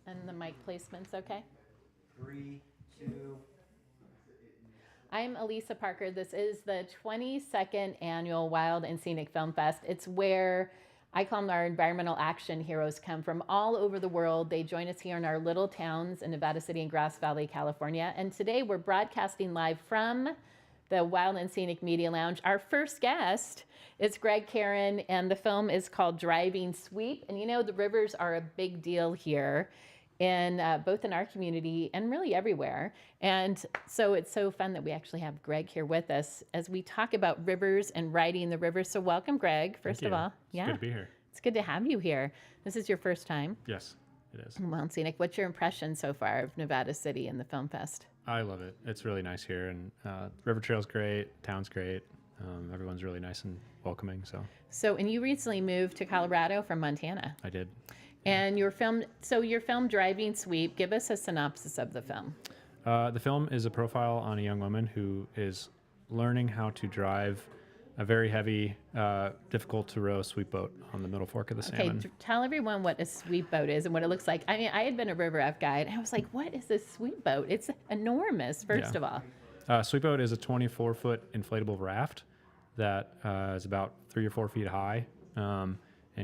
And the mic placement's okay? 3, 2. I'm Elisa Parker. This is the 22nd annual Wild and Scenic Film Fest. It's where I call them our environmental action heroes come from all over the world. They join us here in our little towns in Nevada City and Grass Valley, California. And today we're broadcasting live from the Wild and Scenic Media Lounge. Our first guest is Greg Carin, and the film is called Driving Sweep. And you know, the rivers are a big deal here in both in our community and really everywhere. And so it's so fun that we actually have Greg here with us as we talk about rivers and riding the rivers. So welcome, Greg, first of all. It's good to be here. It's good to have you here. This is your first time. Yes, it is. Wild and Scenic. What's your impression so far of Nevada City and the Film Fest? I love it. It's really nice here, and River Trail's great, town's great. Everyone's really nice and welcoming. And you recently moved to Colorado from Montana. I did. And your film Driving Sweep, give us a synopsis of the film. The film is a profile on a young woman who is learning how to drive a very heavy, difficult to row sweep boat on the Middle Fork of the Salmon. Okay, tell everyone what a sweep boat is and what it looks like. I mean, I had been a river raft guide, and I was like, what is this sweep boat? It's enormous, first of all. Sweep boat is a 24-foot inflatable raft that is about 3 or 4 feet high, and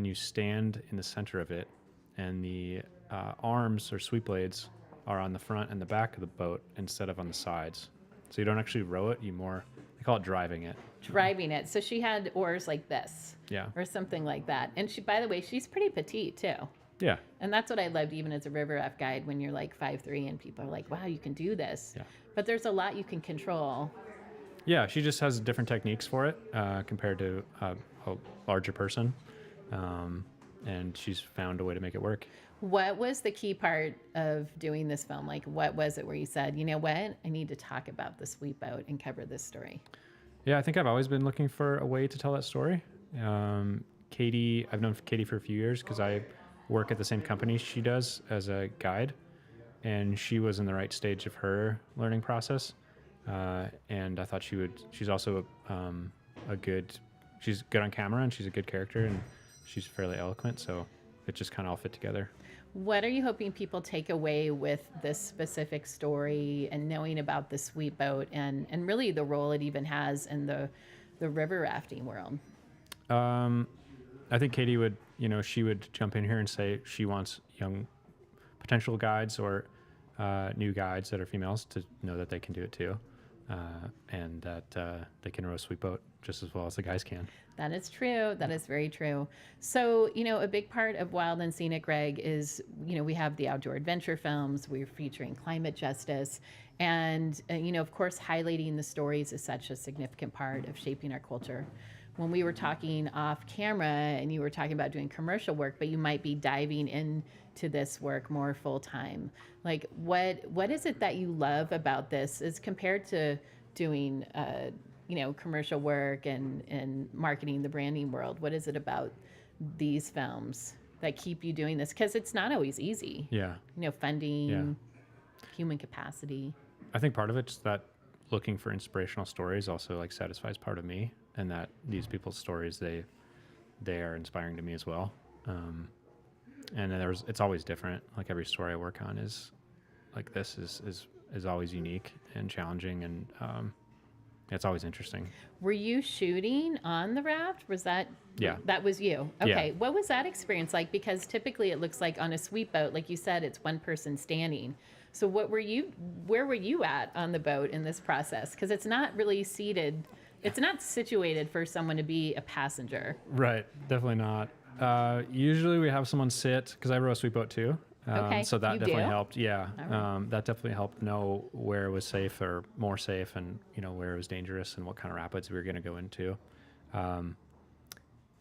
you stand in the center of it, and the arms or sweep blades are on the front and the back of the boat instead of on the sides. So you don't actually row it, they call it driving it. Driving it. So she had oars like this. Yeah. Or something like that. And she, by the way, she's pretty petite too. Yeah. And that's what I loved even as a river raft guide when you're like 5'3" and people are like, wow, you can do this. Yeah. But there's a lot you can control. Yeah, she just has different techniques for it compared to a larger person. And she's found a way to make it work. What was the key part of doing this film? Like, what was it where you said, you know what, I need to talk about the sweep boat and cover this story? Yeah, I think I've always been looking for a way to tell that story. Katie, I've known Katie for a few years because I work at the same company she does as a guide. And she was in the right stage of her learning process. And I thought she's also she's good on camera and she's a good character and she's fairly eloquent. So it just kind of all fit together. What are you hoping people take away with this specific story and knowing about the sweep boat and really the role it even has in the river rafting world? I think Katie would, she would jump in here and say she wants young potential guides or new guides that are females to know that they can do it too. And that they can row a sweep boat just as well as the guys can. That is true. That is very true. So, a big part of Wild and Scenic, Greg, is, we have the outdoor adventure films. We're featuring climate justice. And, of course, highlighting the stories is such a significant part of shaping our culture. When we were talking off camera and you were talking about doing commercial work, but you might be diving into this work more full time. Like, what is it that you love about this as compared to doing, commercial work and marketing the branding world? What is it about these films that keep you doing this? Because it's not always easy. Yeah. Funding, human capacity. I think part of it's that looking for inspirational stories also satisfies part of me, and that these people's stories, they are inspiring to me as well. And then it's always different. Like every story I work on is always unique and challenging, and it's always interesting. Were you shooting on the raft? Was that? Yeah. That was you. Okay. Yeah. What was that experience like? Because typically it looks like on a sweep boat, like you said, it's one person standing. So where were you at on the boat in this process? Because it's not really seated. It's not situated for someone to be a passenger. Right. Definitely not. Usually we have someone sit, because I row a sweep boat too. Okay. So that You definitely do? helped. Yeah. Right. That definitely helped know where it was safe or more safe, and where it was dangerous and what kind of rapids we were going to go into.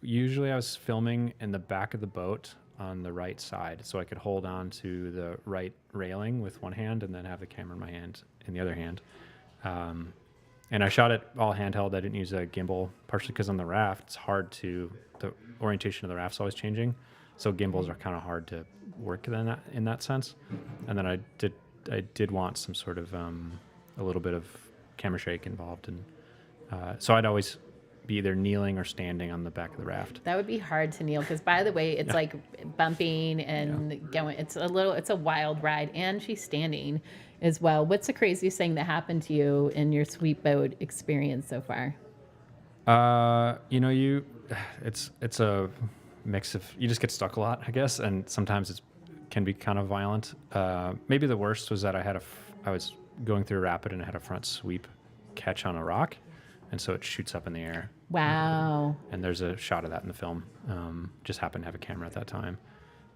Usually I was filming in the back of the boat on the right side, so I could hold on to the right railing with one hand and then have the camera in my hand in the other hand. And I shot it all handheld. I didn't use a gimbal, partially because on the raft, it's hard the orientation of the raft's always changing. So gimbals are kind of hard to work in that sense. And then I did want some sort of a little bit of camera shake involved, and so I'd always be either kneeling or standing on the back of the raft. That would be hard to kneel because, by the way, it's like bumping and going. It's a wild ride, and she's standing as well. What's the craziest thing that happened to you in your sweet boat experience so far? It's a mix of, you just get stuck a lot, I guess, and sometimes it can be kind of violent. Maybe the worst was that I was going through a rapid and I had a front sweep catch on a rock, and so it shoots up in the air. Wow. And there's a shot of that in the film. Just happened to have a camera at that time.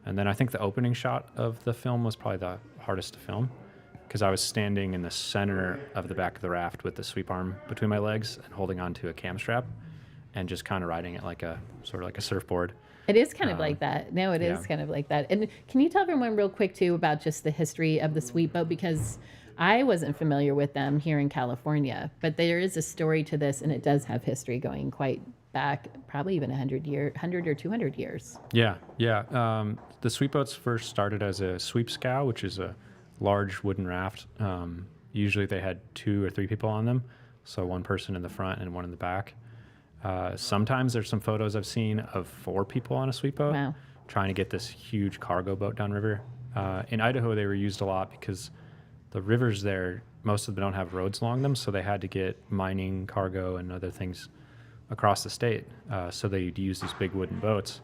And then I think the opening shot of the film was probably the hardest to film because I was standing in the center of the back of the raft with the sweep arm between my legs and holding onto a cam strap and just kind of riding it like a surfboard. It is kind of like that. No, it is yeah. kind of like that. And can you tell everyone real quick too about just the history of the sweet boat, because I wasn't familiar with them here in California, but there is a story to this, and it does have history going quite back, probably even 100 or 200 years. Yeah. The sweep boats first started as a sweep scow, which is a large wooden raft. Usually they had 2 or 3 people on them, so one person in the front and one in the back. Sometimes there's some photos I've seen of 4 people on a sweep boat. Wow. Trying to get this huge cargo boat downriver. In Idaho, they were used a lot because the rivers there, most of them don't have roads along them, so they had to get mining, cargo, and other things across the state. So they'd use these big wooden boats.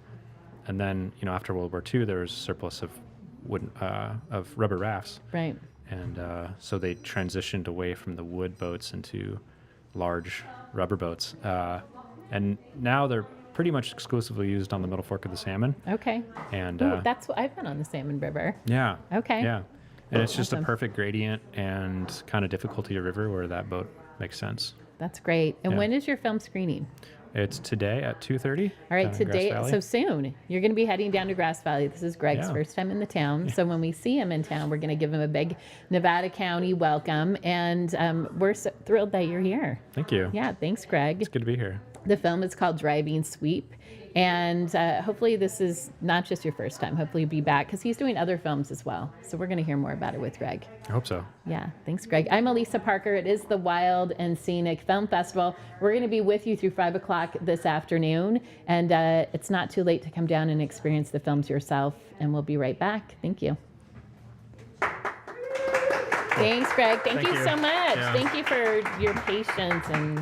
And then, after World War II, there was a surplus of rubber rafts. Right. And so they transitioned away from the wood boats into large rubber boats. And now they're pretty much exclusively used on the Middle Fork of the Salmon. Okay. And Ooh, that's what I've been on the Salmon River. yeah. Okay. Yeah. And it's just Awesome. a perfect gradient and kind of difficulty of river where that boat makes sense. That's great. And Yeah. when is your film screening? It's today at 2:30. All right, today, Grass Valley. so soon, you're going to be heading down to Grass Valley. This is Greg's Yeah. first time in the town. So when we see him in town, we're going to give him a big Nevada County welcome. And we're so thrilled that you're here. Thank you. Yeah, thanks, Greg. It's good to be here. The film is called Driving Sweep. And hopefully this is not just your first time. Hopefully you'll be back because he's doing other films as well. So we're going to hear more about it with Greg. I hope so. Yeah, thanks, Greg. I'm Elisa Parker. It is the Wild and Scenic Film Festival. We're going to be with you through 5 o'clock this afternoon. And it's not too late to come down and experience the films yourself. And we'll be right back. Thank you. Thanks, Greg. Thank you so much. Yeah. Thank you for your patience and